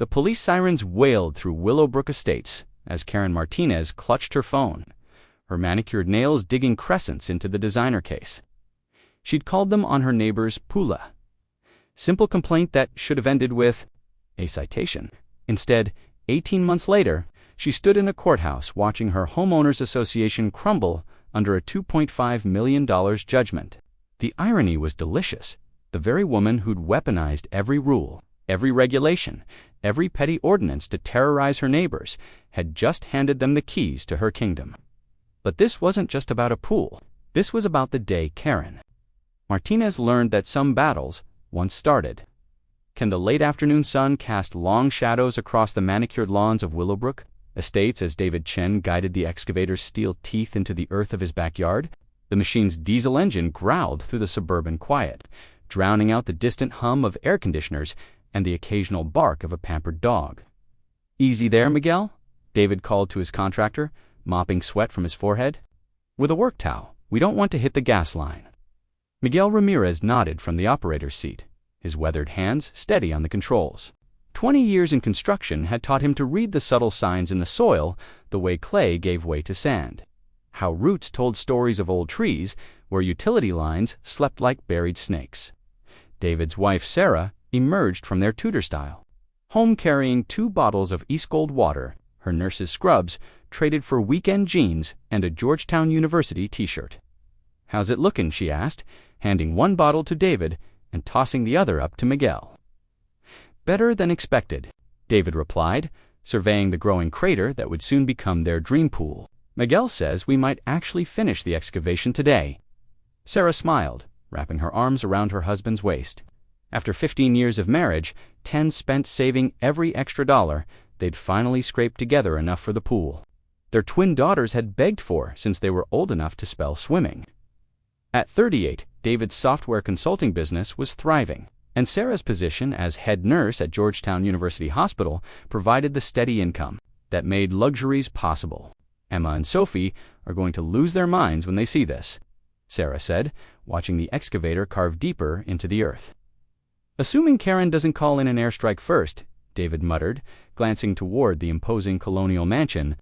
The police sirens wailed through Willowbrook Estates as Karen Martinez clutched her phone, her manicured nails digging crescents into the designer case. She'd called them on her neighbor's Pula. Simple complaint that should have ended with a citation. Instead, 18 months later, she stood in a courthouse watching her homeowners association crumble under a $2.5 million judgment. The irony was delicious. The very woman who'd weaponized every rule, every regulation, every petty ordinance to terrorize her neighbors had just handed them the keys to her kingdom. But this wasn't just about a pool. This was about the day Karen Martinez learned that some battles, once started, can the late afternoon sun cast long shadows across the manicured lawns of Willowbrook Estates as David Chen guided the excavator's steel teeth into the earth of his backyard? The machine's diesel engine growled through the suburban quiet, drowning out the distant hum of air conditioners and the occasional bark of a pampered dog. "Easy there, Miguel," David called to his contractor, mopping sweat from his forehead. "With a work towel. We don't want to hit the gas line." Miguel Ramirez nodded from the operator's seat, his weathered hands steady on the controls. 20 years in construction had taught him to read the subtle signs in the soil the way clay gave way to sand, how roots told stories of old trees where utility lines slept like buried snakes. David's wife, Sarah, emerged from their Tudor style, home carrying 2 bottles of East Gold water, her nurse's scrubs traded for weekend jeans and a Georgetown University t-shirt. "How's it looking?" she asked, handing 1 bottle to David and tossing the other up to Miguel. "Better than expected," David replied, surveying the growing crater that would soon become their dream pool. "Miguel says we might actually finish the excavation today." Sarah smiled, wrapping her arms around her husband's waist. After 15 years of marriage, 10 spent saving every extra dollar, they'd finally scraped together enough for the pool their twin daughters had begged for since they were old enough to spell swimming. At 38, David's software consulting business was thriving, and Sarah's position as head nurse at Georgetown University Hospital provided the steady income that made luxuries possible. "Emma and Sophie are going to lose their minds when they see this," Sarah said, watching the excavator carve deeper into the earth. "Assuming Karen doesn't call in an airstrike first," David muttered, glancing toward the imposing colonial mansion.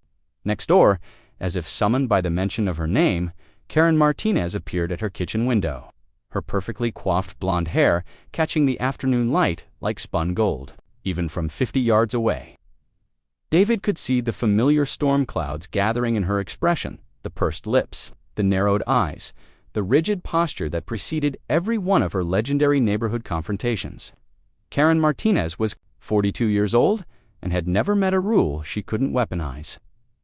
Next door, as if summoned by the mention of her name, Karen Martinez appeared at her kitchen window, her perfectly coiffed blonde hair catching the afternoon light like spun gold, even from 50 yards away. David could see the familiar storm clouds gathering in her expression, the pursed lips, the narrowed eyes, the rigid posture that preceded every one of her legendary neighborhood confrontations. Karen Martinez was 42 years old and had never met a rule she couldn't weaponize.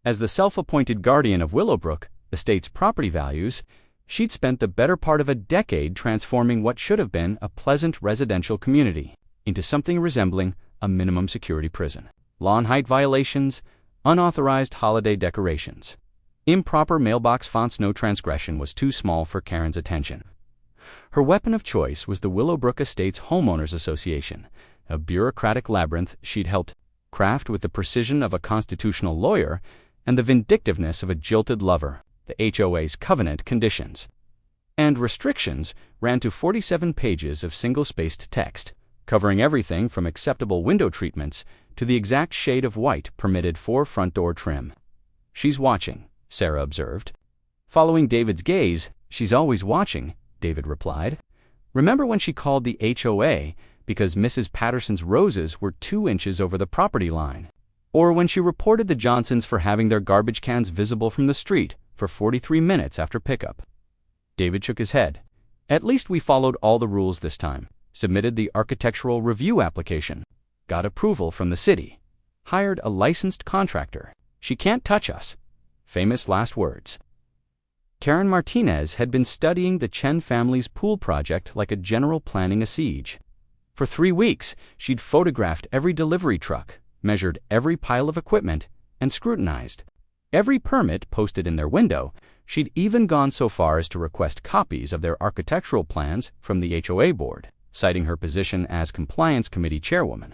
As the self-appointed guardian of Willowbrook Estates' property values, she'd spent the better part of a decade transforming what should have been a pleasant residential community into something resembling a minimum security prison. Lawn height violations, unauthorized holiday decorations, improper mailbox fonts. No transgression was too small for Karen's attention. Her weapon of choice was the Willowbrook Estates Homeowners Association, a bureaucratic labyrinth she'd helped craft with the precision of a constitutional lawyer and the vindictiveness of a jilted lover. The HOA's covenant conditions and restrictions ran to 47 pages of single-spaced text, covering everything from acceptable window treatments to the exact shade of white permitted for front door trim. "She's watching," Sarah observed. Following David's gaze, "She's always watching," David replied. "Remember when she called the HOA because Mrs. Patterson's roses were 2 inches over the property line? Or when she reported the Johnsons for having their garbage cans visible from the street for 43 minutes after pickup?" David shook his head. "At least we followed all the rules this time. Submitted the architectural review application. Got approval from the city. Hired a licensed contractor. She can't touch us." Famous last words. Karen Martinez had been studying the Chen family's pool project like a general planning a siege. For 3 weeks, she'd photographed every delivery truck, measured every pile of equipment, and scrutinized every permit posted in their window. She'd even gone so far as to request copies of their architectural plans from the HOA board, citing her position as compliance committee chairwoman.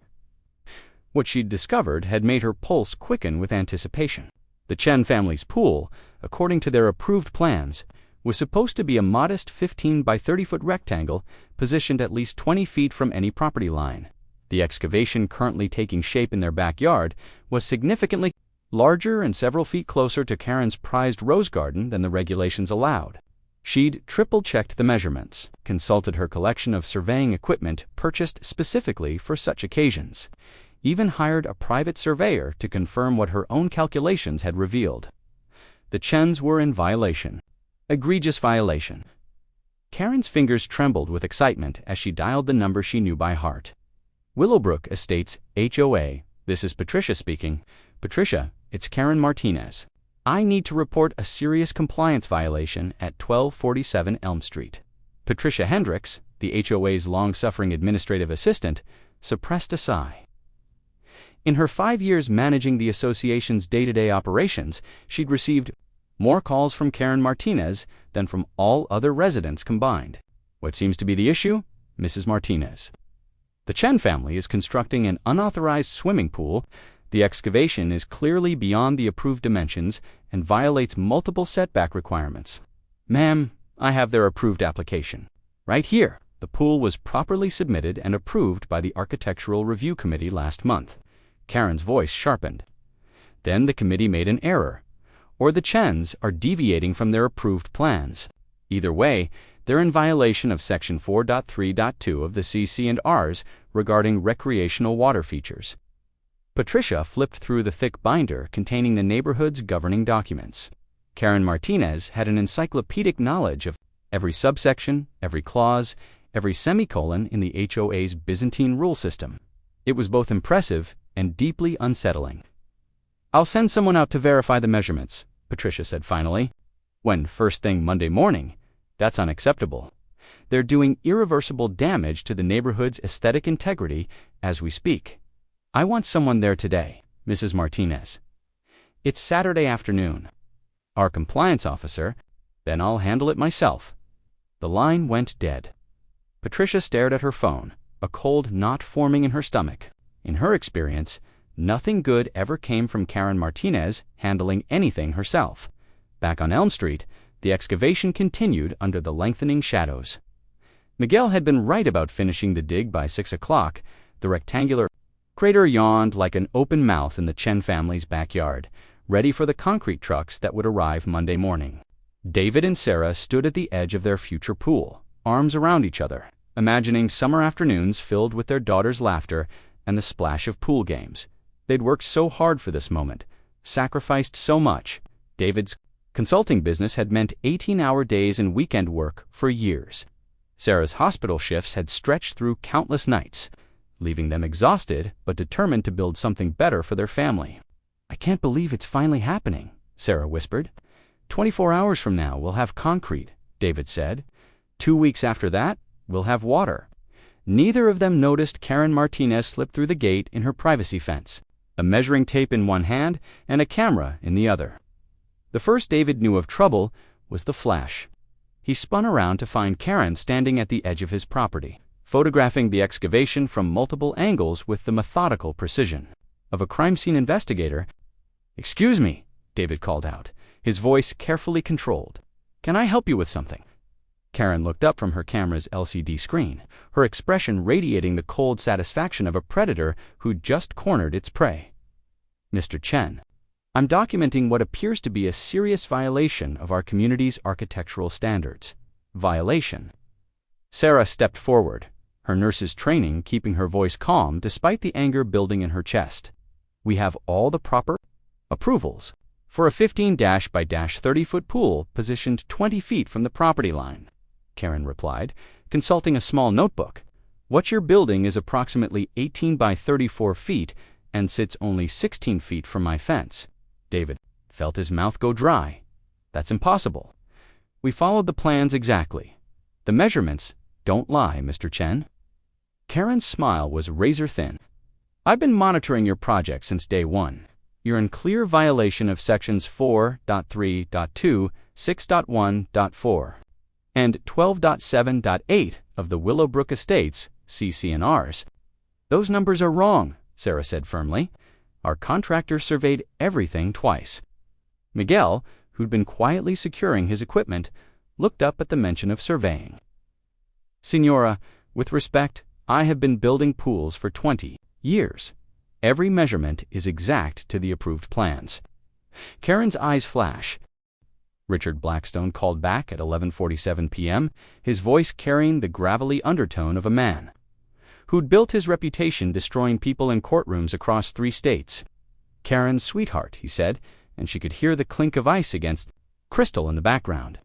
What she'd discovered had made her pulse quicken with anticipation. The Chen family's pool, according to their approved plans, was supposed to be a modest 15 by 30 foot rectangle positioned at least 20 feet from any property line. The excavation currently taking shape in their backyard was significantly larger and several feet closer to Karen's prized rose garden than the regulations allowed. She'd triple-checked the measurements, consulted her collection of surveying equipment purchased specifically for such occasions, even hired a private surveyor to confirm what her own calculations had revealed. The Chens were in violation. Egregious violation. Karen's fingers trembled with excitement as she dialed the number she knew by heart. Willowbrook Estates, HOA. This is Patricia speaking. Patricia, it's Karen Martinez. I need to report a serious compliance violation at 1247 Elm Street. Patricia Hendricks, the HOA's long-suffering administrative assistant, suppressed a sigh. In her 5 years managing the association's day-to-day operations, she'd received more calls from Karen Martinez than from all other residents combined. What seems to be the issue? Mrs. Martinez. The Chen family is constructing an unauthorized swimming pool. The excavation is clearly beyond the approved dimensions and violates multiple setback requirements. Ma'am, I have their approved application. Right here. The pool was properly submitted and approved by the Architectural Review Committee last month. Karen's voice sharpened. Then the committee made an error, or the Chens are deviating from their approved plans. Either way, they're in violation of Section 4.3.2 of the CC&Rs regarding recreational water features. Patricia flipped through the thick binder containing the neighborhood's governing documents. Karen Martinez had an encyclopedic knowledge of every subsection, every clause, every semicolon in the HOA's Byzantine rule system. It was both impressive and deeply unsettling. I'll send someone out to verify the measurements, Patricia said finally. When first thing Monday morning? That's unacceptable. They're doing irreversible damage to the neighborhood's aesthetic integrity as we speak. I want someone there today, Mrs. Martinez. It's Saturday afternoon. Our compliance officer, then I'll handle it myself. The line went dead. Patricia stared at her phone, a cold knot forming in her stomach. In her experience, nothing good ever came from Karen Martinez handling anything herself. Back on Elm Street, the excavation continued under the lengthening shadows. Miguel had been right about finishing the dig by 6 o'clock. The rectangular crater yawned like an open mouth in the Chen family's backyard, ready for the concrete trucks that would arrive Monday morning. David and Sarah stood at the edge of their future pool, arms around each other, imagining summer afternoons filled with their daughter's laughter and the splash of pool games. They'd worked so hard for this moment, sacrificed so much. David's consulting business had meant 18-hour days and weekend work for years. Sarah's hospital shifts had stretched through countless nights, leaving them exhausted but determined to build something better for their family. I can't believe it's finally happening, Sarah whispered. 24 hours from now, we'll have concrete, David said. 2 weeks after that, we'll have water. Neither of them noticed Karen Martinez slip through the gate in her privacy fence, a measuring tape in one hand and a camera in the other. The first David knew of trouble was the flash. He spun around to find Karen standing at the edge of his property, photographing the excavation from multiple angles with the methodical precision of a crime scene investigator. "Excuse me," David called out, his voice carefully controlled. "Can I help you with something?" Karen looked up from her camera's LCD screen, her expression radiating the cold satisfaction of a predator who'd just cornered its prey. "Mr. Chen, I'm documenting what appears to be a serious violation of our community's architectural standards." Violation. Sarah stepped forward, her nurse's training keeping her voice calm despite the anger building in her chest. "We have all the proper approvals for a 15-by-30-foot pool positioned 20 feet from the property line," Karen replied, consulting a small notebook. "What you're building is approximately 18 by 34 feet and sits only 16 feet from my fence." David felt his mouth go dry. "That's impossible. We followed the plans exactly. The measurements don't lie, Mr. Chen." Karen's smile was razor thin. "I've been monitoring your project since day one. You're in clear violation of sections 4.3.2, 6.1.4, and 12.7.8 of the Willowbrook Estates CC&Rs. Those numbers are wrong," Sarah said firmly. "Our contractor surveyed everything twice." Miguel, who'd been quietly securing his equipment, looked up at the mention of surveying. "Senora, with respect, I have been building pools for 20 years. Every measurement is exact to the approved plans. Karen's eyes flash. Richard Blackstone called back at 11:47 p.m., his voice carrying the gravelly undertone of a man who'd built his reputation destroying people in courtrooms across 3 states. "Karen's sweetheart," he said, and she could hear the clink of ice against crystal in the background.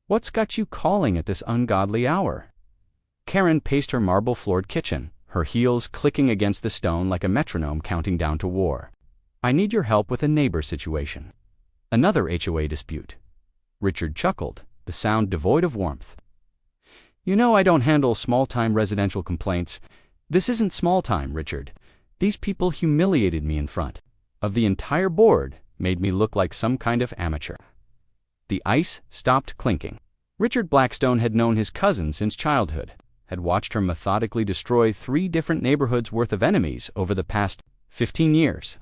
"What's got you calling at this ungodly hour?" Karen paced her marble-floored kitchen, her heels clicking against the stone like a metronome counting down to war. "I need your help with a neighbor situation. Another HOA dispute." Richard chuckled, the sound devoid of warmth. "You know I don't handle small-time residential complaints. This isn't small-time, Richard. These people humiliated me in front of the entire board, made me look like some kind of amateur." The ice stopped clinking. Richard Blackstone had known his cousin since childhood, had watched her methodically destroy 3 different neighborhoods' worth of enemies over the past 15 years.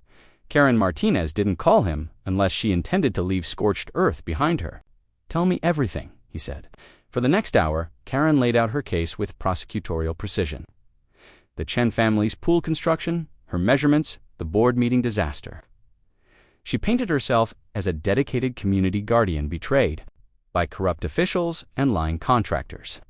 Karen Martinez didn't call him unless she intended to leave scorched earth behind her. "Tell me everything," he said. For the next hour, Karen laid out her case with prosecutorial precision. The Chen family's pool construction, her measurements, the board meeting disaster. She painted herself as a dedicated community guardian betrayed by corrupt officials and lying contractors.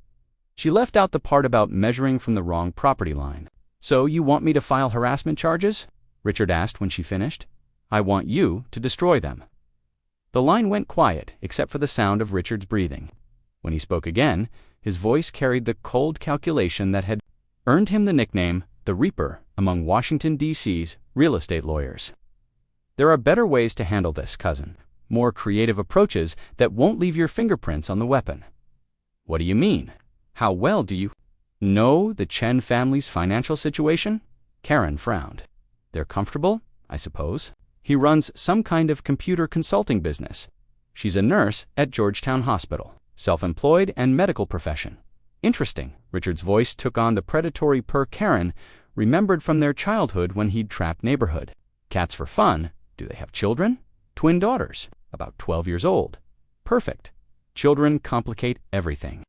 She left out the part about measuring from the wrong property line. "So you want me to file harassment charges?" Richard asked when she finished. "I want you to destroy them." The line went quiet, except for the sound of Richard's breathing. When he spoke again, his voice carried the cold calculation that had earned him the nickname the Reaper among Washington, D.C.'s real estate lawyers. "There are better ways to handle this, cousin. More creative approaches that won't leave your fingerprints on the weapon." "What do you mean? How well do you know the Chen family's financial situation?" Karen frowned. "They're comfortable, I suppose. He runs some kind of computer consulting business. She's a nurse at Georgetown Hospital, self-employed and medical profession." "Interesting." Richard's voice took on the predatory purr Karen remembered from their childhood when he'd trapped neighborhood. "Cats for fun. Do they have children?" "Twin daughters, about 12 years old." "Perfect. Children complicate everything."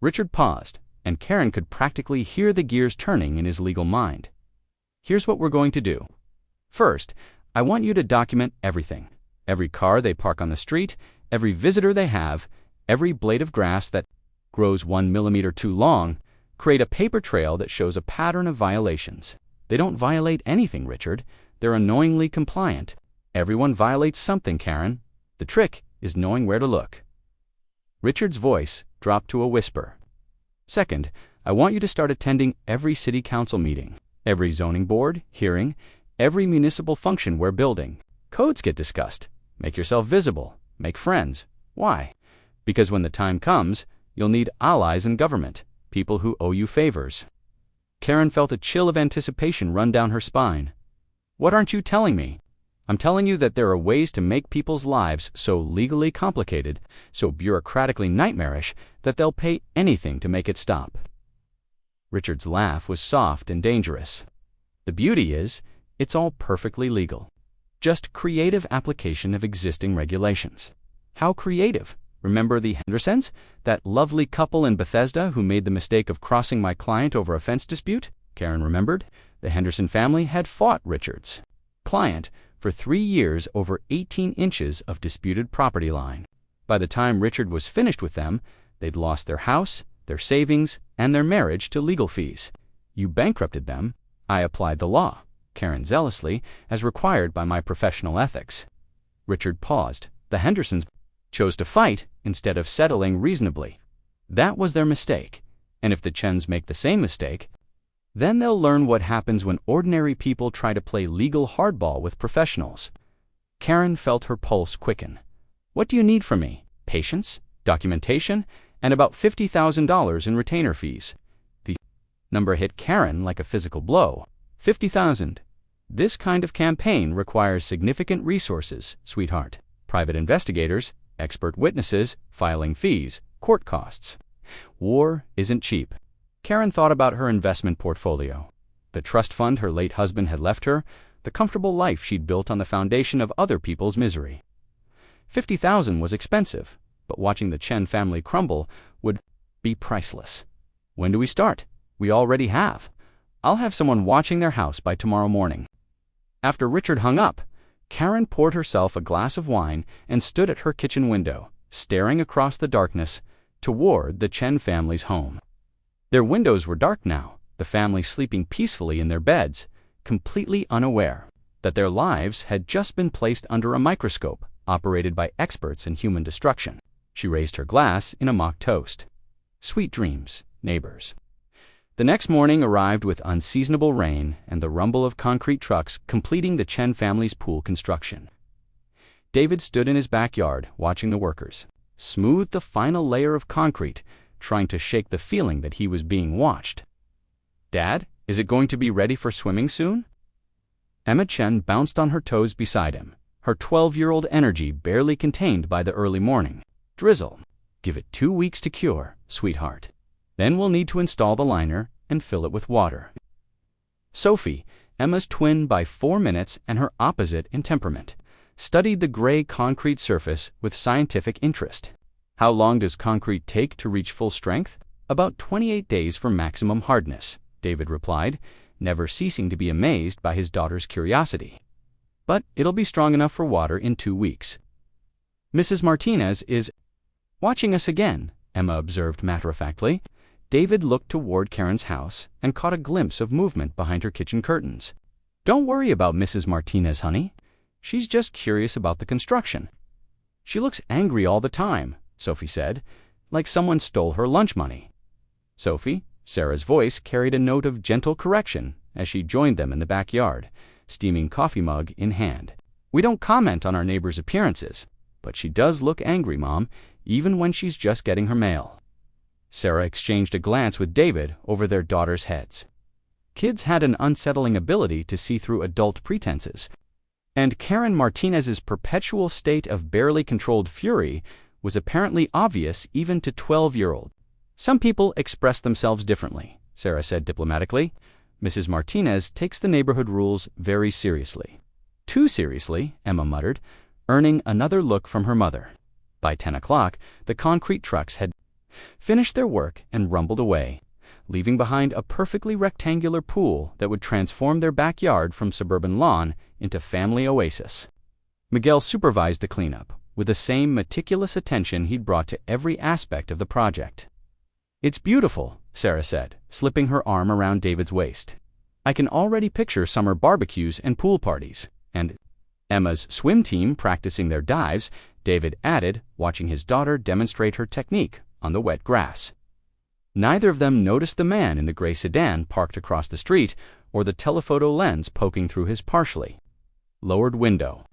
Richard paused, and Karen could practically hear the gears turning in his legal mind. "Here's what we're going to do. First, I want you to document everything. Every car they park on the street, every visitor they have, every blade of grass that grows 1 millimeter too long. Create a paper trail that shows a pattern of violations. They don't violate anything, Richard. They're annoyingly compliant. Everyone violates something, Karen. The trick is knowing where to look." Richard's voice dropped to a whisper. "Second, I want you to start attending every city council meeting, every zoning board hearing, every municipal function where building codes get discussed. Make yourself visible. Make friends. Why? Because when the time comes, you'll need allies in government, people who owe you favors." Karen felt a chill of anticipation run down her spine. "What aren't you telling me?" "I'm telling you that there are ways to make people's lives so legally complicated, so bureaucratically nightmarish, that they'll pay anything to make it stop." Richard's laugh was soft and dangerous. "The beauty is, it's all perfectly legal. Just creative application of existing regulations." "How creative?" "Remember the Hendersons, that lovely couple in Bethesda who made the mistake of crossing my client over a fence dispute?" Karen remembered. The Henderson family had fought Richard's client for 3 years over 18 inches of disputed property line. By the time Richard was finished with them, they'd lost their house, their savings, and their marriage to legal fees. "You bankrupted them. I applied the law," Karen zealously, "as required by my professional ethics." Richard paused. "The Hendersons chose to fight instead of settling reasonably. That was their mistake. And if the Chens make the same mistake, then they'll learn what happens when ordinary people try to play legal hardball with professionals." Karen felt her pulse quicken. "What do you need from me? Patience, documentation, and about $50,000 in retainer fees." The number hit Karen like a physical blow. $50,000. "This kind of campaign requires significant resources, sweetheart. Private investigators, expert witnesses, filing fees, court costs. War isn't cheap." Karen thought about her investment portfolio, the trust fund her late husband had left her, the comfortable life she'd built on the foundation of other people's misery. $50,000 was expensive, but watching the Chen family crumble would be priceless. "When do we start?" We already have. I'll have someone watching their house by tomorrow morning." After Richard hung up, Karen poured herself a glass of wine and stood at her kitchen window, staring across the darkness toward the Chen family's home. Their windows were dark now, the family sleeping peacefully in their beds, completely unaware that their lives had just been placed under a microscope operated by experts in human destruction. She raised her glass in a mock toast. Sweet dreams, neighbors. The next morning arrived with unseasonable rain and the rumble of concrete trucks completing the Chen family's pool construction. David stood in his backyard watching the workers smooth the final layer of concrete, trying to shake the feeling that he was being watched. "Dad, is it going to be ready for swimming soon?" Emma Chen bounced on her toes beside him, her 12-year-old energy barely contained by the early morning. "Drizzle. Give it 2 weeks to cure, sweetheart. Then we'll need to install the liner and fill it with water." Sophie, Emma's twin by 4 minutes and her opposite in temperament, studied the gray concrete surface with scientific interest. "How long does concrete take to reach full strength?" "About 28 days for maximum hardness," David replied, never ceasing to be amazed by his daughter's curiosity. "But it'll be strong enough for water in 2 weeks. "Mrs. Martinez is watching us again," Emma observed matter-of-factly. David looked toward Karen's house and caught a glimpse of movement behind her kitchen curtains. "Don't worry about Mrs. Martinez, honey. She's just curious about the construction." "She looks angry all the time," Sophie said, "like someone stole her lunch money." "Sophie," Sarah's voice carried a note of gentle correction as she joined them in the backyard, steaming coffee mug in hand. "We don't comment on our neighbor's appearances, but she does look angry, Mom, even when she's just getting her mail." Sarah exchanged a glance with David over their daughters' heads. Kids had an unsettling ability to see through adult pretenses, and Karen Martinez's perpetual state of barely controlled fury was apparently obvious even to 12-year-olds. "Some people express themselves differently," Sarah said diplomatically. "Mrs. Martinez takes the neighborhood rules very seriously." "Too seriously," Emma muttered, earning another look from her mother. By 10 o'clock, the concrete trucks had finished their work and rumbled away, leaving behind a perfectly rectangular pool that would transform their backyard from suburban lawn into family oasis. Miguel supervised the cleanup with the same meticulous attention he'd brought to every aspect of the project. "It's beautiful," Sarah said, slipping her arm around David's waist. "I can already picture summer barbecues and pool parties, and Emma's swim team practicing their dives," David added, watching his daughter demonstrate her technique on the wet grass. Neither of them noticed the man in the gray sedan parked across the street or the telephoto lens poking through his partially lowered window.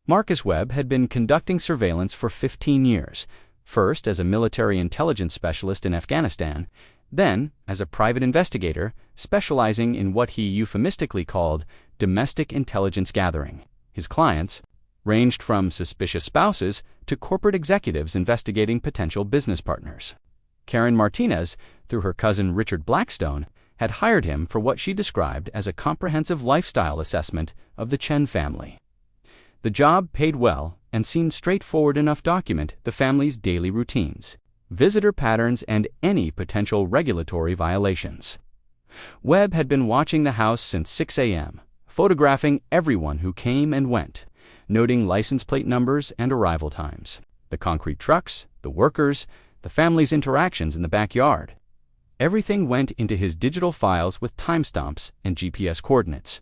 Marcus Webb had been conducting surveillance for 15 years, first as a military intelligence specialist in Afghanistan, then as a private investigator specializing in what he euphemistically called domestic intelligence gathering. His clients ranged from suspicious spouses to corporate executives investigating potential business partners. Karen Martinez, through her cousin Richard Blackstone, had hired him for what she described as a comprehensive lifestyle assessment of the Chen family. The job paid well and seemed straightforward enough to document the family's daily routines, visitor patterns, and any potential regulatory violations. Webb had been watching the house since 6 a.m., photographing everyone who came and went, noting license plate numbers and arrival times, the concrete trucks, the workers, the family's interactions in the backyard. Everything went into his digital files with timestamps and GPS coordinates.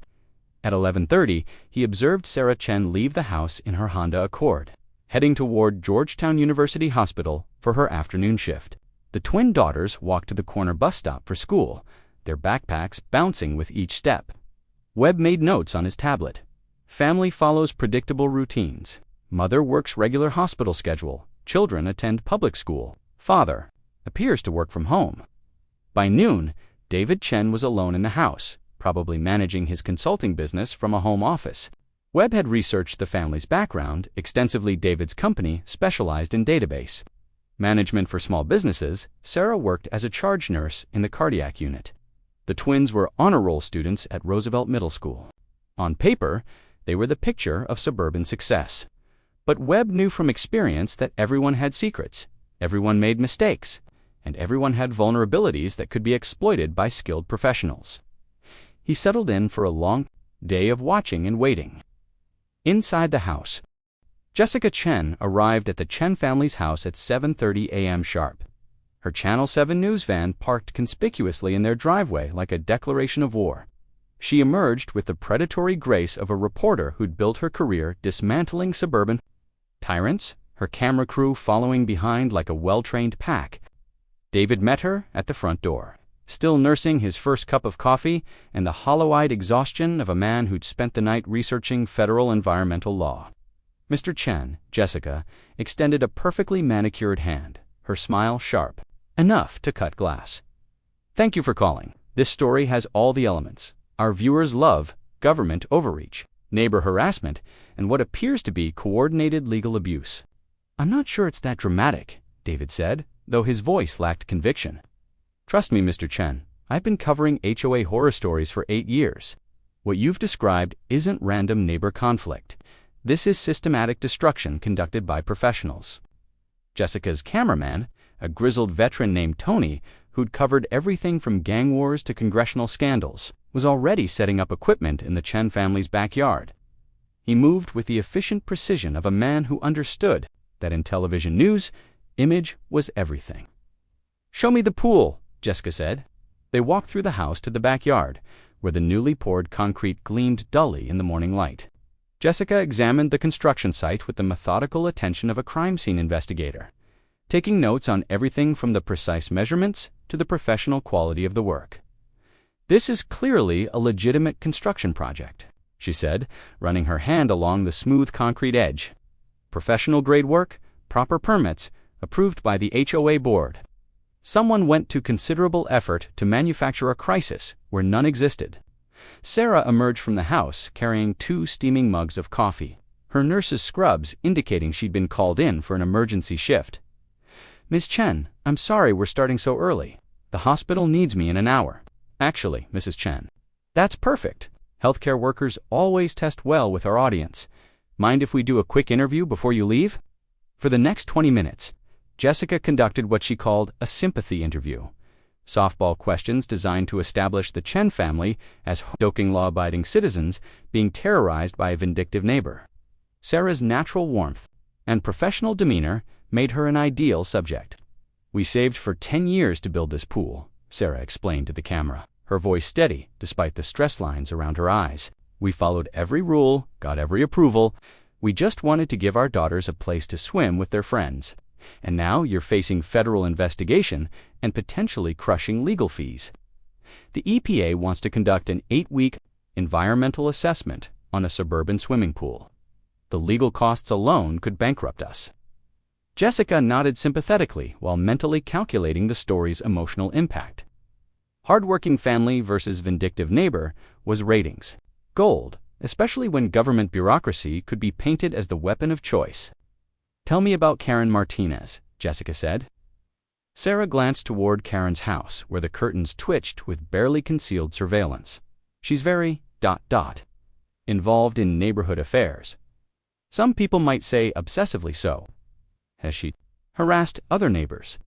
At 11:30, he observed Sarah Chen leave the house in her Honda Accord, heading toward Georgetown University Hospital for her afternoon shift. The twin daughters walked to the corner bus stop for school, their backpacks bouncing with each step. Webb made notes on his tablet. Family follows predictable routines. Mother works regular hospital schedule. Children attend public school. Father appears to work from home. By noon, David Chen was alone in the house, probably managing his consulting business from a home office. Webb had researched the family's background extensively. David's company specialized in database management for small businesses. Sarah worked as a charge nurse in the cardiac unit. The twins were honor roll students at Roosevelt Middle School. On paper, they were the picture of suburban success. But Webb knew from experience that everyone had secrets, everyone made mistakes, and everyone had vulnerabilities that could be exploited by skilled professionals. He settled in for a long day of watching and waiting. Inside the house, Jessica Chen arrived at the Chen family's house at 7:30 a.m. sharp. Her Channel 7 news van parked conspicuously in their driveway like a declaration of war. She emerged with the predatory grace of a reporter who'd built her career dismantling suburban tyrants, her camera crew following behind like a well-trained pack. David met her at the front door, still nursing his first cup of coffee and the hollow-eyed exhaustion of a man who'd spent the night researching federal environmental law. Mr. Chen, Jessica, extended a perfectly manicured hand, her smile sharp, enough to cut glass. Thank you for calling. This story has all the elements. Our viewers love government overreach, neighbor harassment, and what appears to be coordinated legal abuse. I'm not sure it's that dramatic, David said, though his voice lacked conviction. Trust me, Mr. Chen, I've been covering HOA horror stories for 8 years. What you've described isn't random neighbor conflict. This is systematic destruction conducted by professionals. Jessica's cameraman, a grizzled veteran named Tony, who'd covered everything from gang wars to congressional scandals, was already setting up equipment in the Chen family's backyard. He moved with the efficient precision of a man who understood that in television news, image was everything. Show me the pool, Jessica said. They walked through the house to the backyard, where the newly poured concrete gleamed dully in the morning light. Jessica examined the construction site with the methodical attention of a crime scene investigator, taking notes on everything from the precise measurements to the professional quality of the work. This is clearly a legitimate construction project, she said, running her hand along the smooth concrete edge. Professional-grade work, proper permits, approved by the HOA board. Someone went to considerable effort to manufacture a crisis where none existed. Sarah emerged from the house carrying 2 steaming mugs of coffee, her nurse's scrubs indicating she'd been called in for an emergency shift. Ms. Chen, I'm sorry we're starting so early. The hospital needs me in an hour. Actually, Mrs. Chen. That's perfect. Healthcare workers always test well with our audience. Mind if we do a quick interview before you leave? For the next 20 minutes, Jessica conducted what she called a sympathy interview. Softball questions designed to establish the Chen family as joking law-abiding citizens being terrorized by a vindictive neighbor. Sarah's natural warmth and professional demeanor made her an ideal subject. We saved for 10 years to build this pool, Sarah explained to the camera, her voice steady despite the stress lines around her eyes. We followed every rule, got every approval. We just wanted to give our daughters a place to swim with their friends. And now you're facing federal investigation and potentially crushing legal fees. The EPA wants to conduct an 8-week environmental assessment on a suburban swimming pool. The legal costs alone could bankrupt us. Jessica nodded sympathetically while mentally calculating the story's emotional impact. Hardworking family versus vindictive neighbor was ratings. Gold, especially when government bureaucracy could be painted as the weapon of choice. Tell me about Karen Martinez, Jessica said. Sarah glanced toward Karen's house, where the curtains twitched with barely concealed surveillance. She's very, involved in neighborhood affairs. Some people might say obsessively so. Has she harassed other neighbors?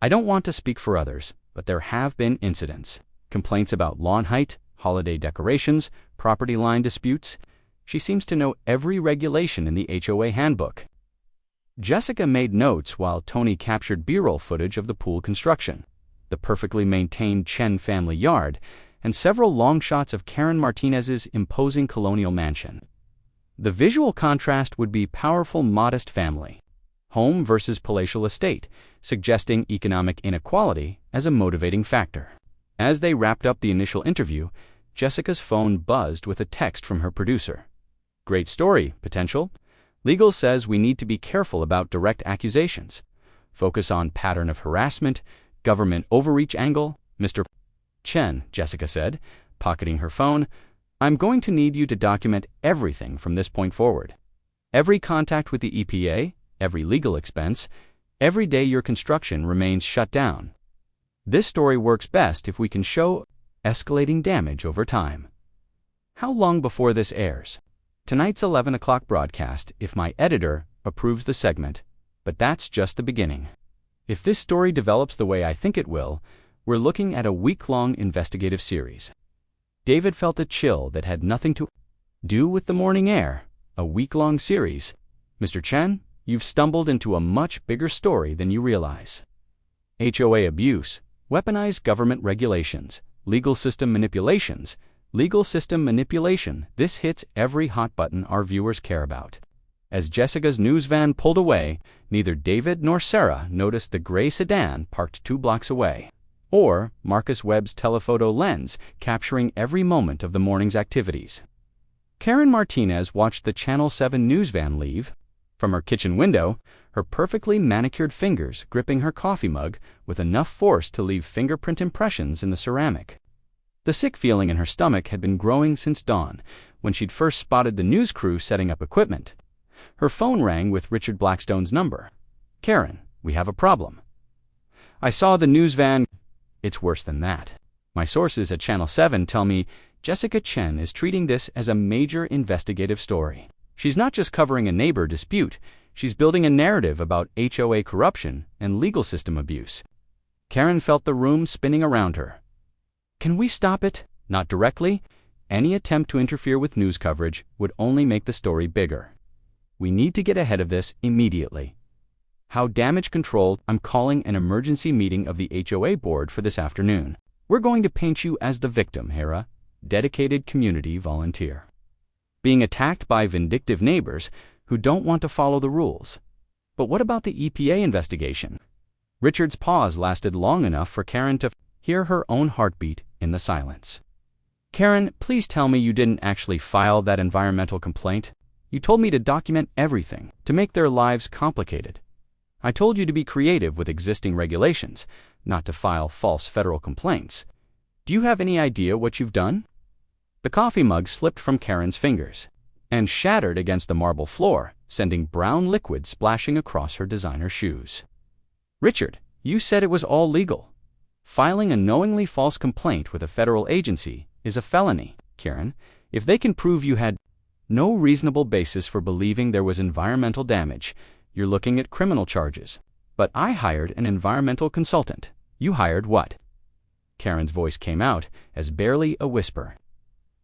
I don't want to speak for others, but there have been incidents. Complaints about lawn height, holiday decorations, property line disputes. She seems to know every regulation in the HOA handbook. Jessica made notes while Tony captured B-roll footage of the pool construction, the perfectly maintained Chen family yard, and several long shots of Karen Martinez's imposing colonial mansion. The visual contrast would be powerful, modest family, home versus palatial estate, suggesting economic inequality as a motivating factor. As they wrapped up the initial interview, Jessica's phone buzzed with a text from her producer. Great story, potential. Legal says we need to be careful about direct accusations. Focus on pattern of harassment, government overreach angle. Mr. Chen, Jessica said, pocketing her phone, I'm going to need you to document everything from this point forward. Every contact with the EPA, every legal expense, every day your construction remains shut down. This story works best if we can show escalating damage over time. How long before this airs? Tonight's 11 o'clock broadcast if my editor approves the segment, but that's just the beginning. If this story develops the way I think it will, we're looking at a week-long investigative series. David felt a chill that had nothing to do with the morning air. A week-long series. Mr. Chen, you've stumbled into a much bigger story than you realize. HOA abuse, weaponized government regulations, legal system manipulations. Legal system manipulation. This hits every hot button our viewers care about. As Jessica's news van pulled away, neither David nor Sarah noticed the gray sedan parked 2 blocks away, or Marcus Webb's telephoto lens capturing every moment of the morning's activities. Karen Martinez watched the Channel 7 news van leave. From her kitchen window, her perfectly manicured fingers gripping her coffee mug with enough force to leave fingerprint impressions in the ceramic. The sick feeling in her stomach had been growing since dawn, when she'd first spotted the news crew setting up equipment. Her phone rang with Richard Blackstone's number. "Karen, we have a problem." "I saw the news van." "It's worse than that. My sources at Channel 7 tell me Jessica Chen is treating this as a major investigative story. She's not just covering a neighbor dispute, she's building a narrative about HOA corruption and legal system abuse." Karen felt the room spinning around her. "Can we stop it?" "Not directly. Any attempt to interfere with news coverage would only make the story bigger. We need to get ahead of this immediately." "How damage control?" "I'm calling an emergency meeting of the HOA board for this afternoon. We're going to paint you as the victim, Hera, dedicated community volunteer. Being attacked by vindictive neighbors who don't want to follow the rules." "But what about the EPA investigation?" Richard's pause lasted long enough for Karen to hear her own heartbeat in the silence. "Karen, please tell me you didn't actually file that environmental complaint. You told me to document everything, to make their lives complicated. I told you to be creative with existing regulations, not to file false federal complaints. Do you have any idea what you've done?" The coffee mug slipped from Karen's fingers and shattered against the marble floor, sending brown liquid splashing across her designer shoes. "Richard, you said it was all legal. Filing a knowingly false complaint with a federal agency is a felony, Karen. If they can prove you had no reasonable basis for believing there was environmental damage, you're looking at criminal charges. But I hired an environmental consultant. You hired what?" Karen's voice came out as barely a whisper.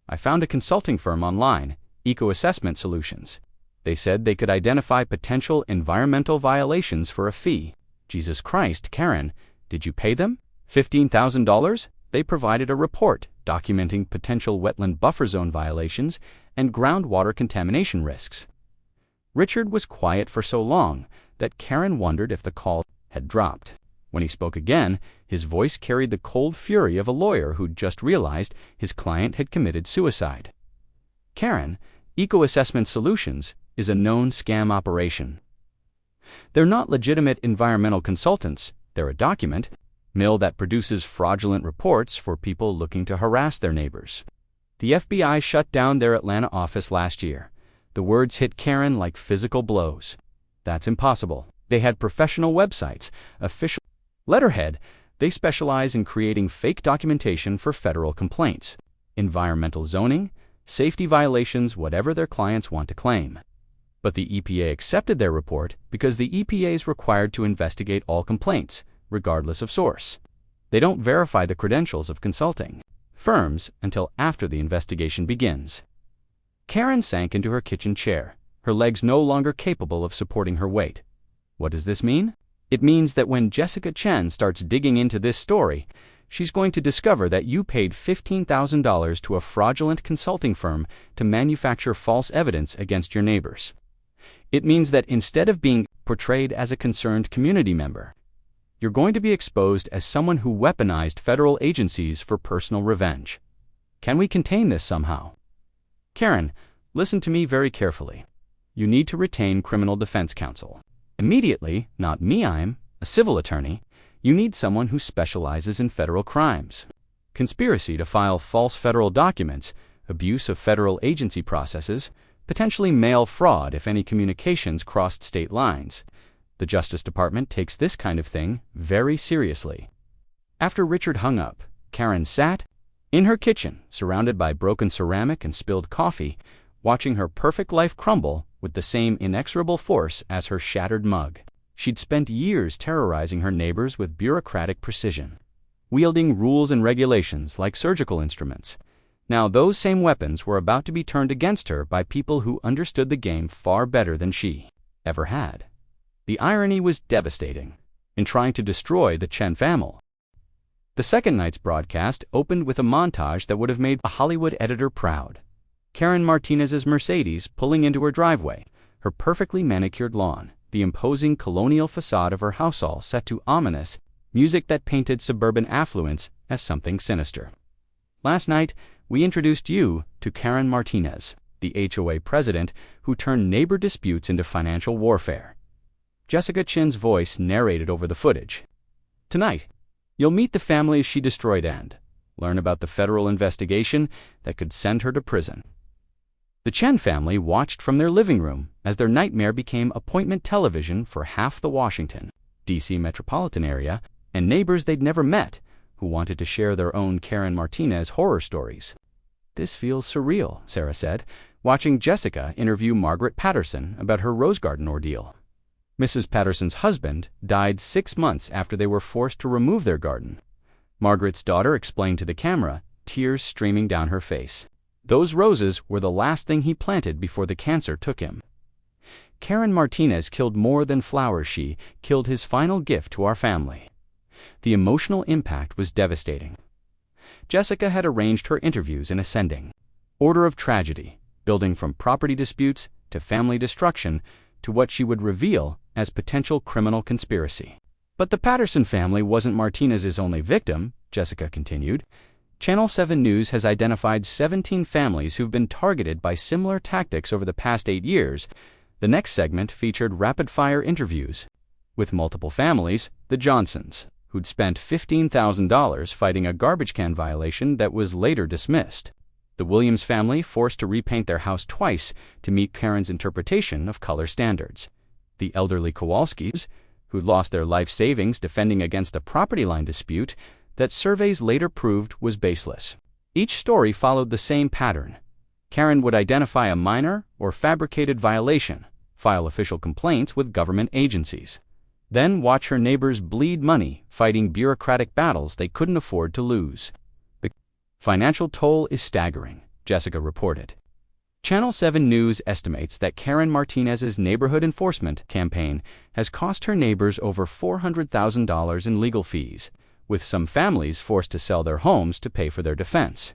"I found a consulting firm online, Eco Assessment Solutions. They said they could identify potential environmental violations for a fee." "Jesus Christ, Karen, did you pay them? $15,000? They provided a report documenting potential wetland buffer zone violations and groundwater contamination risks." Richard was quiet for so long that Karen wondered if the call had dropped. When he spoke again, his voice carried the cold fury of a lawyer who'd just realized his client had committed suicide. "Karen, Eco Assessment Solutions is a known scam operation. They're not legitimate environmental consultants. They're a document mill that produces fraudulent reports for people looking to harass their neighbors. The FBI shut down their Atlanta office last year." The words hit Karen like physical blows. "That's impossible. They had professional websites, official letterhead. They specialize in creating fake documentation for federal complaints, environmental zoning, safety violations, whatever their clients want to claim." But the EPA accepted their report because the EPA is required to investigate all complaints, regardless of source. They don't verify the credentials of consulting firms until after the investigation begins. Karen sank into her kitchen chair, her legs no longer capable of supporting her weight. What does this mean? It means that when Jessica Chen starts digging into this story, she's going to discover that you paid $15,000 to a fraudulent consulting firm to manufacture false evidence against your neighbors. It means that instead of being portrayed as a concerned community member, you're going to be exposed as someone who weaponized federal agencies for personal revenge. Can we contain this somehow? Karen, listen to me very carefully. You need to retain criminal defense counsel. Immediately, not me, I'm a civil attorney. You need someone who specializes in federal crimes. Conspiracy to file false federal documents, abuse of federal agency processes, potentially mail fraud if any communications crossed state lines. The Justice Department takes this kind of thing very seriously. After Richard hung up, Karen sat in her kitchen, surrounded by broken ceramic and spilled coffee, watching her perfect life crumble with the same inexorable force as her shattered mug. She'd spent years terrorizing her neighbors with bureaucratic precision, wielding rules and regulations like surgical instruments. Now those same weapons were about to be turned against her by people who understood the game far better than she ever had. The irony was devastating. In trying to destroy the Chen family. The second night's broadcast opened with a montage that would have made a Hollywood editor proud. Karen Martinez's Mercedes pulling into her driveway, her perfectly manicured lawn, the imposing colonial facade of her house all set to ominous music that painted suburban affluence as something sinister. Last night, we introduced you to Karen Martinez, the HOA president who turned neighbor disputes into financial warfare. Jessica Chin's voice narrated over the footage. Tonight, you'll meet the families she destroyed and learn about the federal investigation that could send her to prison. The Chen family watched from their living room as their nightmare became appointment television for half the Washington, D.C. metropolitan area and neighbors they'd never met who wanted to share their own Karen Martinez horror stories. This feels surreal, Sarah said, watching Jessica interview Margaret Patterson about her rose garden ordeal. Mrs. Patterson's husband died 6 months after they were forced to remove their garden. Margaret's daughter explained to the camera, tears streaming down her face. Those roses were the last thing he planted before the cancer took him. Karen Martinez killed more than flowers. She killed his final gift to our family. The emotional impact was devastating. Jessica had arranged her interviews in ascending order of tragedy, building from property disputes to family destruction to what she would reveal as potential criminal conspiracy. But the Patterson family wasn't Martinez's only victim, Jessica continued. Channel 7 News has identified 17 families who've been targeted by similar tactics over the past 8 years. The next segment featured rapid-fire interviews with multiple families, the Johnsons, who'd spent $15,000 fighting a garbage can violation that was later dismissed. The Williams family forced to repaint their house twice to meet Karen's interpretation of color standards. The elderly Kowalskis, who'd lost their life savings defending against a property line dispute that surveys later proved was baseless. Each story followed the same pattern. Karen would identify a minor or fabricated violation, file official complaints with government agencies, then watch her neighbors bleed money fighting bureaucratic battles they couldn't afford to lose. The financial toll is staggering, Jessica reported. Channel 7 News estimates that Karen Martinez's neighborhood enforcement campaign has cost her neighbors over $400,000 in legal fees, with some families forced to sell their homes to pay for their defense.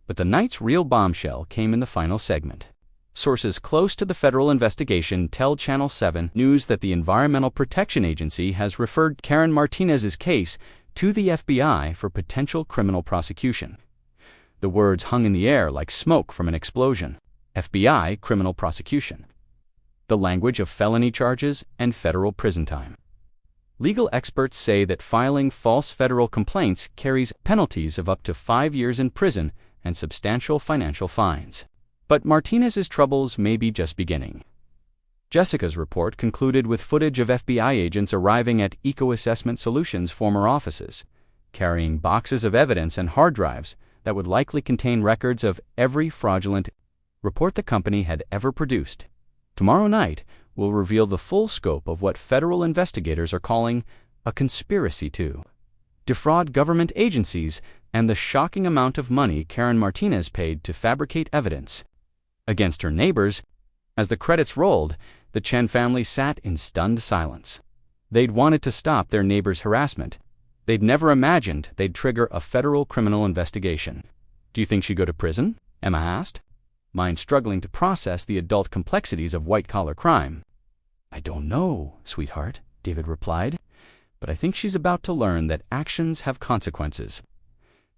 But the night's real bombshell came in the final segment. Sources close to the federal investigation tell Channel 7 News that the Environmental Protection Agency has referred Karen Martinez's case to the FBI for potential criminal prosecution. The words hung in the air like smoke from an explosion. FBI criminal prosecution. The language of felony charges and federal prison time. Legal experts say that filing false federal complaints carries penalties of up to 5 years in prison and substantial financial fines. But Martinez's troubles may be just beginning. Jessica's report concluded with footage of FBI agents arriving at Eco Assessment Solutions' former offices, carrying boxes of evidence and hard drives that would likely contain records of every fraudulent report the company had ever produced. Tomorrow night will reveal the full scope of what federal investigators are calling a conspiracy to defraud government agencies and the shocking amount of money Karen Martinez paid to fabricate evidence against her neighbors. As the credits rolled, the Chen family sat in stunned silence. They'd wanted to stop their neighbors' harassment. They'd never imagined they'd trigger a federal criminal investigation. "Do you think she'd go to prison?" Emma asked, mind struggling to process the adult complexities of white-collar crime. "I don't know, sweetheart," David replied, "but I think she's about to learn that actions have consequences."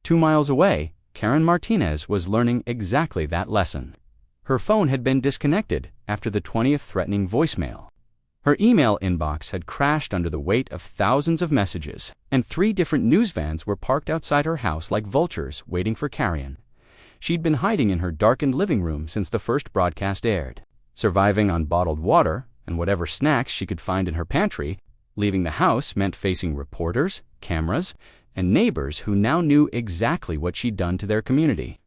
2 miles away, Karen Martinez was learning exactly that lesson. Her phone had been disconnected after the 20th threatening voicemail. Her email inbox had crashed under the weight of thousands of messages, and 3 different news vans were parked outside her house like vultures waiting for carrion. She'd been hiding in her darkened living room since the first broadcast aired, surviving on bottled water and whatever snacks she could find in her pantry. Leaving the house meant facing reporters, cameras, and neighbors who now knew exactly what she'd done to their community.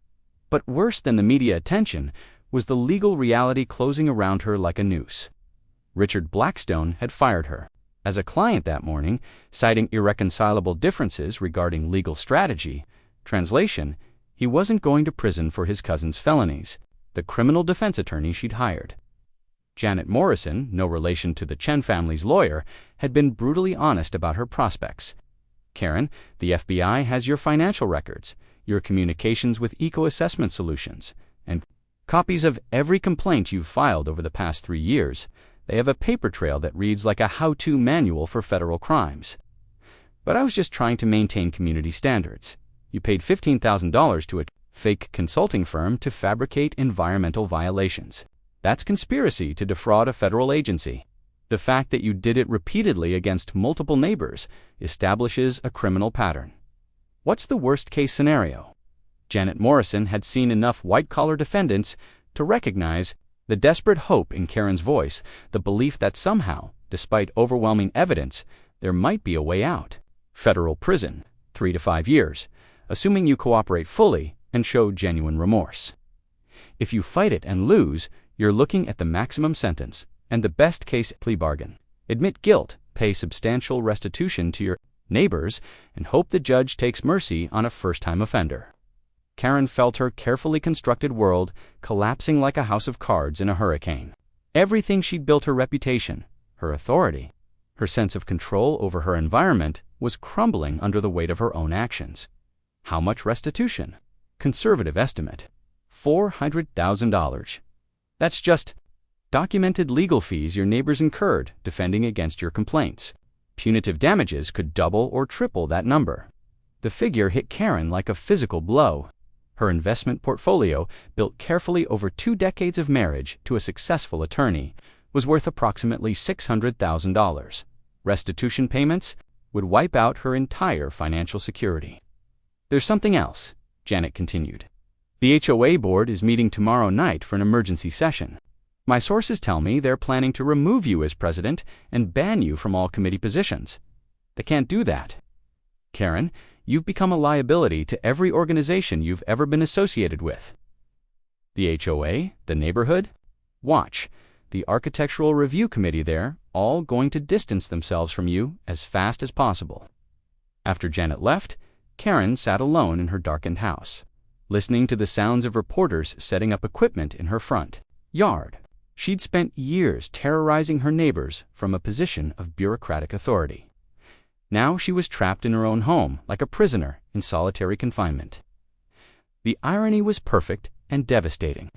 But worse than the media attention was the legal reality closing around her like a noose. Richard Blackstone had fired her. As a client that morning, citing irreconcilable differences regarding legal strategy, translation, he wasn't going to prison for his cousin's felonies, the criminal defense attorney she'd hired. Janet Morrison, no relation to the Chen family's lawyer, had been brutally honest about her prospects. Karen, the FBI has your financial records, your communications with eco-assessment solutions, and copies of every complaint you've filed over the past 3 years. They have a paper trail that reads like a how-to manual for federal crimes. But I was just trying to maintain community standards. You paid $15,000 to a fake consulting firm to fabricate environmental violations. That's conspiracy to defraud a federal agency. The fact that you did it repeatedly against multiple neighbors establishes a criminal pattern. What's the worst-case scenario? Janet Morrison had seen enough white-collar defendants to recognize the desperate hope in Karen's voice, the belief that somehow, despite overwhelming evidence, there might be a way out. Federal prison, 3 to 5 years, assuming you cooperate fully and show genuine remorse. If you fight it and lose, you're looking at the maximum sentence and the best-case plea bargain. Admit guilt, pay substantial restitution to your neighbors, and hope the judge takes mercy on a first-time offender. Karen felt her carefully constructed world collapsing like a house of cards in a hurricane. Everything she'd built, her reputation, her authority, her sense of control over her environment, was crumbling under the weight of her own actions. How much restitution? Conservative estimate, $400,000. That's just documented legal fees your neighbors incurred defending against your complaints. Punitive damages could double or triple that number. The figure hit Karen like a physical blow. Her investment portfolio, built carefully over 2 decades of marriage to a successful attorney, was worth approximately $600,000. Restitution payments would wipe out her entire financial security. There's something else, Janet continued. The HOA board is meeting tomorrow night for an emergency session. My sources tell me they're planning to remove you as president and ban you from all committee positions. They can't do that. Karen, you've become a liability to every organization you've ever been associated with. The HOA, the neighborhood, watch, the architectural review committee there, all going to distance themselves from you as fast as possible. After Janet left, Karen sat alone in her darkened house, listening to the sounds of reporters setting up equipment in her front yard. She'd spent years terrorizing her neighbors from a position of bureaucratic authority. Now she was trapped in her own home, like a prisoner in solitary confinement. The irony was perfect and devastating.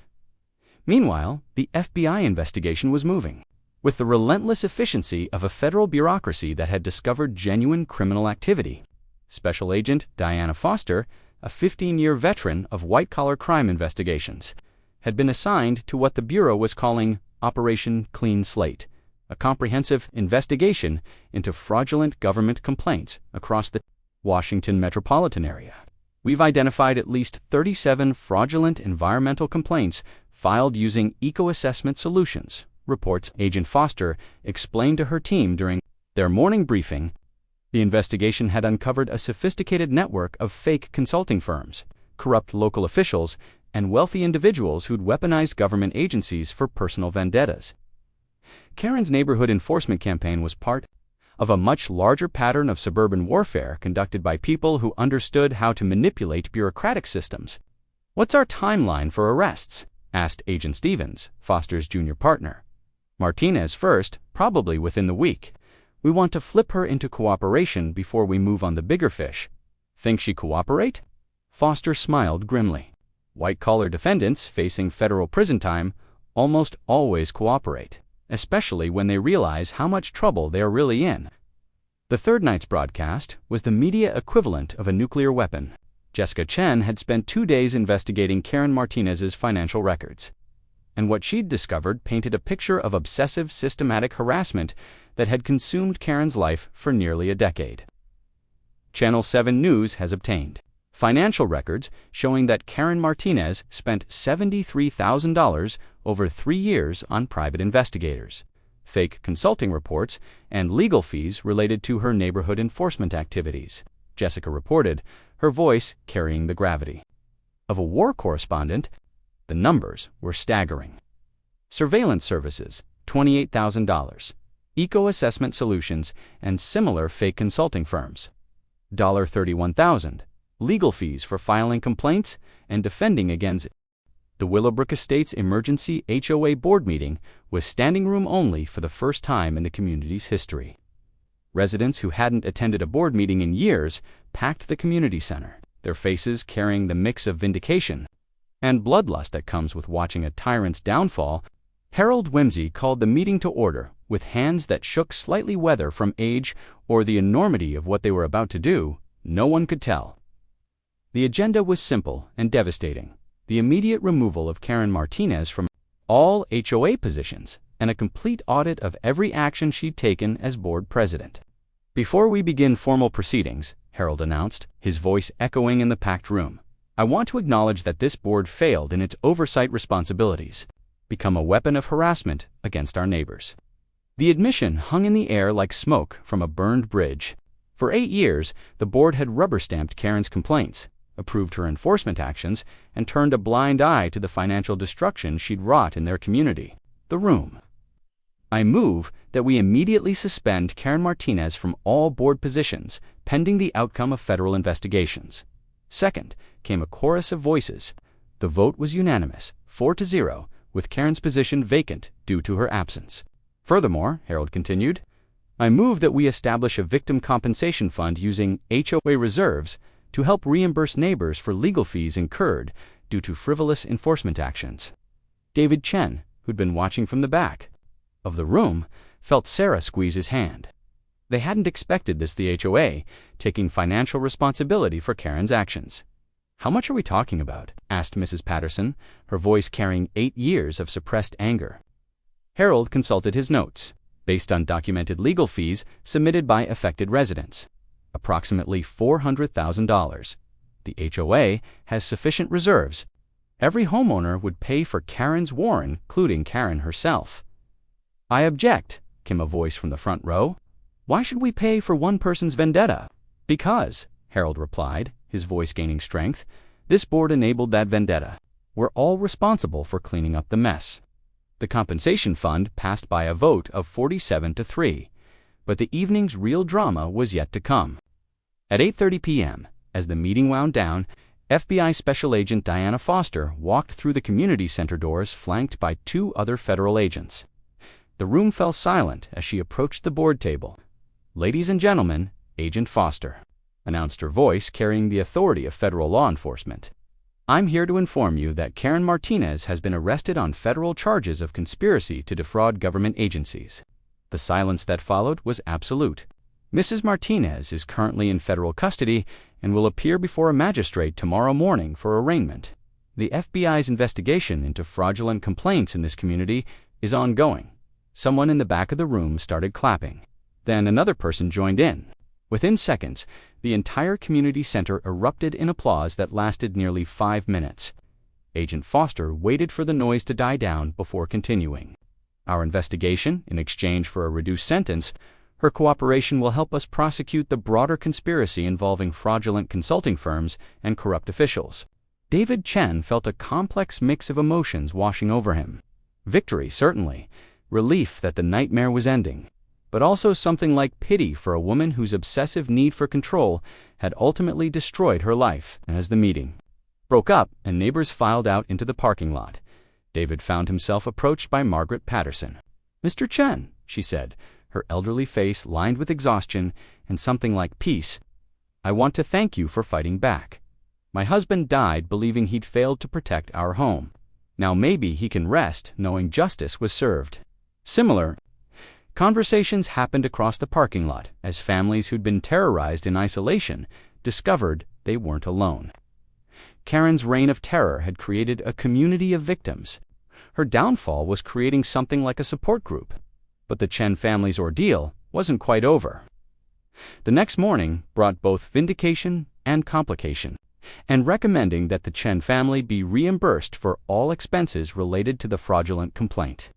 Meanwhile, the FBI investigation was moving. With the relentless efficiency of a federal bureaucracy that had discovered genuine criminal activity, Special Agent Diana Foster, a 15-year veteran of white-collar crime investigations, had been assigned to what the Bureau was calling Operation Clean Slate, a comprehensive investigation into fraudulent government complaints across the Washington metropolitan area. We've identified at least 37 fraudulent environmental complaints filed using eco-assessment solutions, reports Agent Foster explained to her team during their morning briefing. The investigation had uncovered a sophisticated network of fake consulting firms, corrupt local officials, and wealthy individuals who'd weaponized government agencies for personal vendettas. Karen's neighborhood enforcement campaign was part of a much larger pattern of suburban warfare conducted by people who understood how to manipulate bureaucratic systems. "What's our timeline for arrests?" asked Agent Stevens, Foster's junior partner. "Martinez first, probably within the week. We want to flip her into cooperation before we move on the bigger fish." "Think she cooperate?" Foster smiled grimly. White-collar defendants facing federal prison time almost always cooperate, especially when they realize how much trouble they are really in. The third night's broadcast was the media equivalent of a nuclear weapon. Jessica Chen had spent 2 days investigating Karen Martinez's financial records, and what she'd discovered painted a picture of obsessive, systematic harassment that had consumed Karen's life for nearly a decade. Channel 7 News has obtained financial records showing that Karen Martinez spent $73,000 over 3 years on private investigators, fake consulting reports, and legal fees related to her neighborhood enforcement activities, Jessica reported, her voice carrying the gravity of a war correspondent. The numbers were staggering. Surveillance services, $28,000. eco-assessment solutions, and similar fake consulting firms. $31,000. Legal fees for filing complaints and defending against. The Willowbrook Estates Emergency HOA board meeting was standing room only for the first time in the community's history. Residents who hadn't attended a board meeting in years packed the community center, their faces carrying the mix of vindication and bloodlust that comes with watching a tyrant's downfall. Harold Whimsy called the meeting to order with hands that shook slightly, whether from age or the enormity of what they were about to do, no one could tell. The agenda was simple and devastating: the immediate removal of Karen Martinez from all HOA positions and a complete audit of every action she'd taken as board president. "Before we begin formal proceedings," Harold announced, his voice echoing in the packed room, "I want to acknowledge that this board failed in its oversight responsibilities, become a weapon of harassment against our neighbors." The admission hung in the air like smoke from a burned bridge. For 8 years, the board had rubber-stamped Karen's complaints, approved her enforcement actions, and turned a blind eye to the financial destruction she'd wrought in their community. The room. "I move that we immediately suspend Karen Martinez from all board positions, pending the outcome of federal investigations." Second, came a chorus of voices. The vote was unanimous, 4-0, with Karen's position vacant due to her absence. "Furthermore," Harold continued, "I move that we establish a victim compensation fund using HOA reserves to help reimburse neighbors for legal fees incurred due to frivolous enforcement actions." David Chen, who'd been watching from the back of the room, felt Sarah squeeze his hand. They hadn't expected this, the HOA taking financial responsibility for Karen's actions. "How much are we talking about?" asked Mrs. Patterson, her voice carrying 8 years of suppressed anger. Harold consulted his notes, based on documented legal fees submitted by affected residents. Approximately $400,000. The HOA has sufficient reserves. Every homeowner would pay for Karen's war, including Karen herself. "I object," came a voice from the front row. "Why should we pay for one person's vendetta?" "Because," Harold replied, his voice gaining strength, "this board enabled that vendetta. We're all responsible for cleaning up the mess." The compensation fund passed by a vote of 47-3, but the evening's real drama was yet to come. At 8:30 p.m., as the meeting wound down, FBI Special Agent Diana Foster walked through the community center doors flanked by 2 other federal agents. The room fell silent as she approached the board table. "Ladies and gentlemen, Agent Foster," announced her voice carrying the authority of federal law enforcement. "I'm here to inform you that Karen Martinez has been arrested on federal charges of conspiracy to defraud government agencies." The silence that followed was absolute. "Mrs. Martinez is currently in federal custody and will appear before a magistrate tomorrow morning for arraignment. The FBI's investigation into fraudulent complaints in this community is ongoing." Someone in the back of the room started clapping. Then another person joined in. Within seconds, the entire community center erupted in applause that lasted nearly 5 minutes. Agent Foster waited for the noise to die down before continuing. "Our investigation, in exchange for a reduced sentence, her cooperation will help us prosecute the broader conspiracy involving fraudulent consulting firms and corrupt officials." David Chen felt a complex mix of emotions washing over him. Victory, certainly, relief that the nightmare was ending, but also something like pity for a woman whose obsessive need for control had ultimately destroyed her life. As the meeting broke up and neighbors filed out into the parking lot, David found himself approached by Margaret Patterson. "Mr. Chen," she said, her elderly face lined with exhaustion and something like peace, "I want to thank you for fighting back. My husband died believing he'd failed to protect our home. Now maybe he can rest knowing justice was served." Similar conversations happened across the parking lot as families who'd been terrorized in isolation discovered they weren't alone. Karen's reign of terror had created a community of victims. Her downfall was creating something like a support group. But the Chen family's ordeal wasn't quite over. The next morning brought both vindication and complication, and recommending that the Chen family be reimbursed for all expenses related to the fraudulent complaint.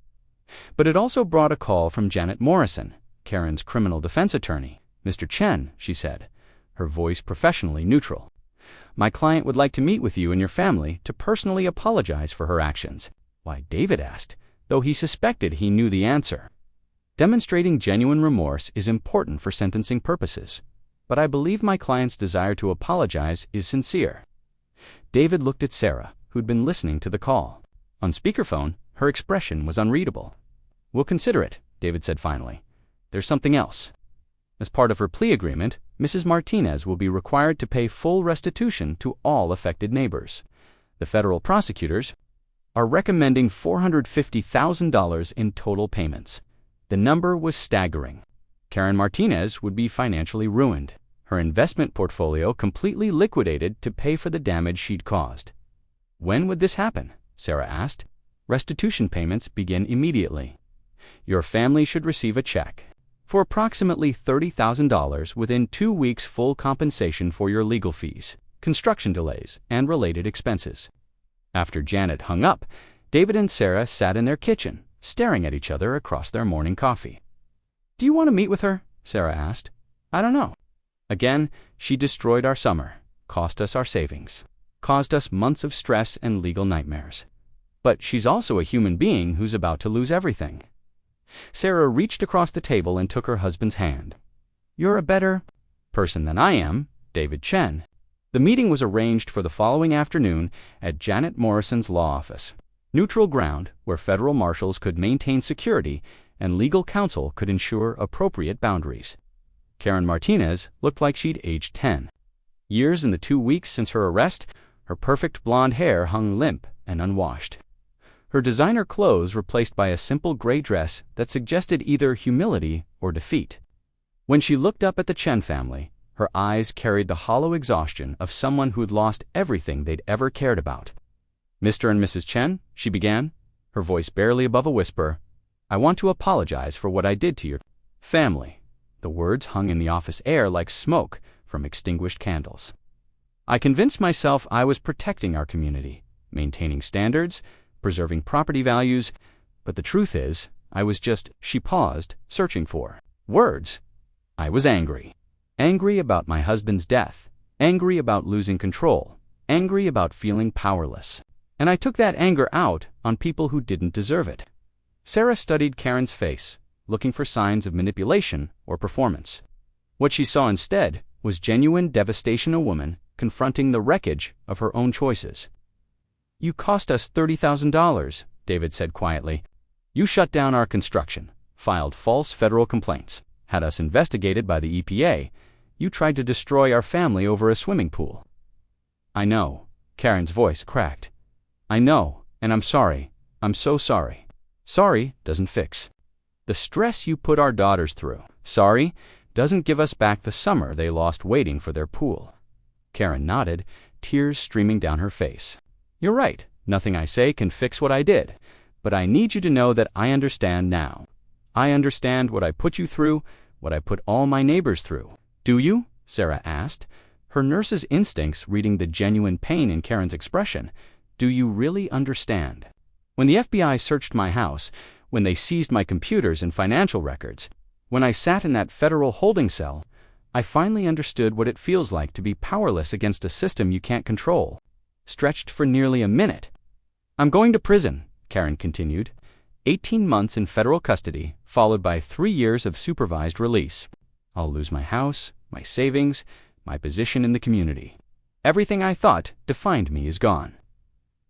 But it also brought a call from Janet Morrison, Karen's criminal defense attorney. "Mr. Chen," she said, her voice professionally neutral, "my client would like to meet with you and your family to personally apologize for her actions." "Why?" David asked, though he suspected he knew the answer. Demonstrating genuine remorse is important for sentencing purposes, but I believe my client's desire to apologize is sincere. David looked at Sarah, who'd been listening to the call. On speakerphone, her expression was unreadable. "We'll consider it," David said finally. "There's something else." As part of her plea agreement, Mrs. Martinez will be required to pay full restitution to all affected neighbors. The federal prosecutors are recommending $450,000 in total payments. The number was staggering. Karen Martinez would be financially ruined, her investment portfolio completely liquidated to pay for the damage she'd caused. "When would this happen?" Sarah asked. "Restitution payments begin immediately. Your family should receive a check for approximately $30,000 within 2 weeks, full compensation for your legal fees, construction delays, and related expenses." After Janet hung up, David and Sarah sat in their kitchen, staring at each other across their morning coffee. "Do you want to meet with her?" Sarah asked. "I don't know. Again, she destroyed our summer, cost us our savings, caused us months of stress and legal nightmares. But she's also a human being who's about to lose everything." Sarah reached across the table and took her husband's hand. "You're a better person than I am, David Chen." The meeting was arranged for the following afternoon at Janet Morrison's law office. Neutral ground where federal marshals could maintain security and legal counsel could ensure appropriate boundaries. Karen Martinez looked like she'd aged 10 years in the 2 weeks since her arrest. Her perfect blonde hair hung limp and unwashed, her designer clothes replaced by a simple gray dress that suggested either humility or defeat. When she looked up at the Chen family, her eyes carried the hollow exhaustion of someone who'd lost everything they'd ever cared about. "Mr. and Mrs. Chen," she began, her voice barely above a whisper, "I want to apologize for what I did to your family." The words hung in the office air like smoke from extinguished candles. "I convinced myself I was protecting our community, maintaining standards, preserving property values, but the truth is, I was just," she paused, searching for words. "I was angry. Angry about my husband's death, angry about losing control, angry about feeling powerless. And I took that anger out on people who didn't deserve it." Sarah studied Karen's face, looking for signs of manipulation or performance. What she saw instead was genuine devastation, a woman confronting the wreckage of her own choices. "You cost us $30,000, David said quietly. "You shut down our construction, filed false federal complaints, had us investigated by the EPA. You tried to destroy our family over a swimming pool." "I know," Karen's voice cracked. "I know, and I'm sorry. I'm so sorry." Sorry doesn't fix the stress you put our daughters through. Sorry doesn't give us back the summer they lost waiting for their pool. Karen nodded, tears streaming down her face. "You're right. Nothing I say can fix what I did. But I need you to know that I understand now. I understand what I put you through, what I put all my neighbors through." "Do you?" Sarah asked, her nurse's instincts reading the genuine pain in Karen's expression. "Do you really understand? When the FBI searched my house, when they seized my computers and financial records, when I sat in that federal holding cell, I finally understood what it feels like to be powerless against a system you can't control." Stretched for nearly a minute. "I'm going to prison," Karen continued. 18 months in federal custody, followed by 3 years of supervised release. I'll lose my house, my savings, my position in the community. Everything I thought defined me is gone."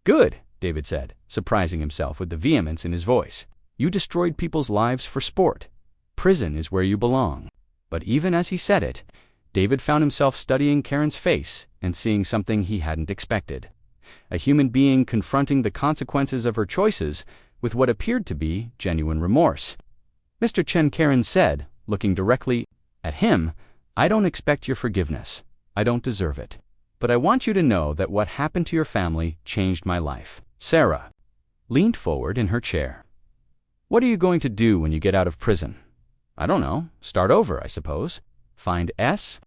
"Good," David said, surprising himself with the vehemence in his voice. "You destroyed people's lives for sport. Prison is where you belong." But even as he said it, David found himself studying Karen's face and seeing something he hadn't expected. A human being confronting the consequences of her choices with what appeared to be genuine remorse. "Mr. Chen," Karen said, looking directly at him, "I don't expect your forgiveness. I don't deserve it. But I want you to know that what happened to your family changed my life." Sarah leaned forward in her chair. "What are you going to do when you get out of prison?" "I don't know. Start over, I suppose. Find S?"